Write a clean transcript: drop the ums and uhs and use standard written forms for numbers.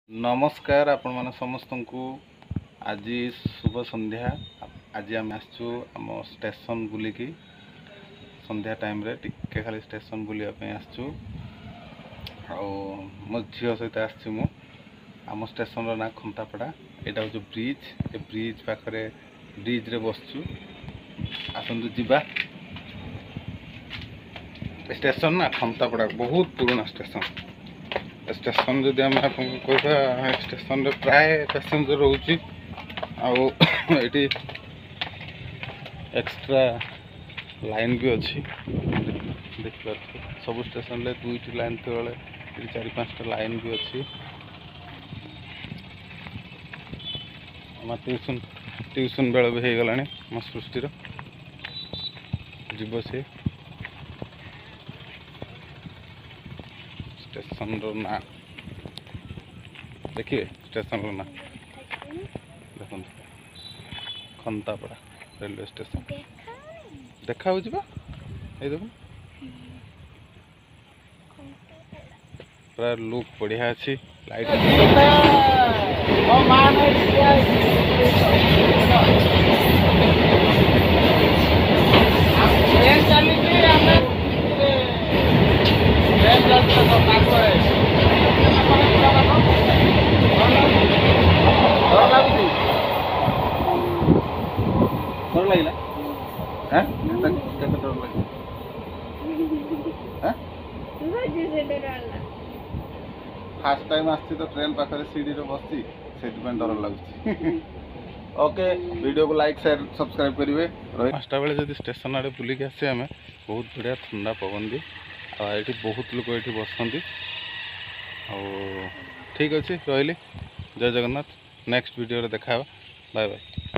नमस्कार आपण मान समस्त को आज शुभ संध्या। आज आम आम स्टेशन बुलिकी संध्या टाइम रे टिके खाली स्टेशन बुलापी आसचु मो झील सहित आम स्टेशन ना खंतापड़ा। यहाँ हूँ ब्रिज ए ब्रिज पाखे ब्रिज रे बसचु आसतु जीवा स्टेशन ना खंतापड़ा बहुत पुराना स्टेशन। स्टेशन जदि आम कह स्टेशन रे प्राय पैसेंजर रोचे आठी एक्स्ट्रा लाइन भी अच्छी देख सब स्टेशन रे दुईटी लाइन थे चार पाँचटा लाइन भी अच्छी। ट्यूशन बेल भी हो गला मो सृष्टिर जीव सी स्टेशन ना देखिए स्टेशन ना देखो खंतापड़ा रेलवे स्टेशन देखा हो देखो पूरा लुक बढ़िया अच्छी लाइट डर लगे फास्ट टाइम आसी तो ट्रेन पाखे सीढ़ी बसती से डर लगुच। ओके वीडियो को लाइक शेयर सब्सक्राइब करेंगे। 5टा बेले जब स्टेशन आड़े बुलिक आसे आम बहुत बढ़िया ठंडा पवन भी आठी बहुत लोग ये बसती ठीक अच्छे रही। जय जगन्नाथ नेक्स्ट वीडियो देखा बाय बाय।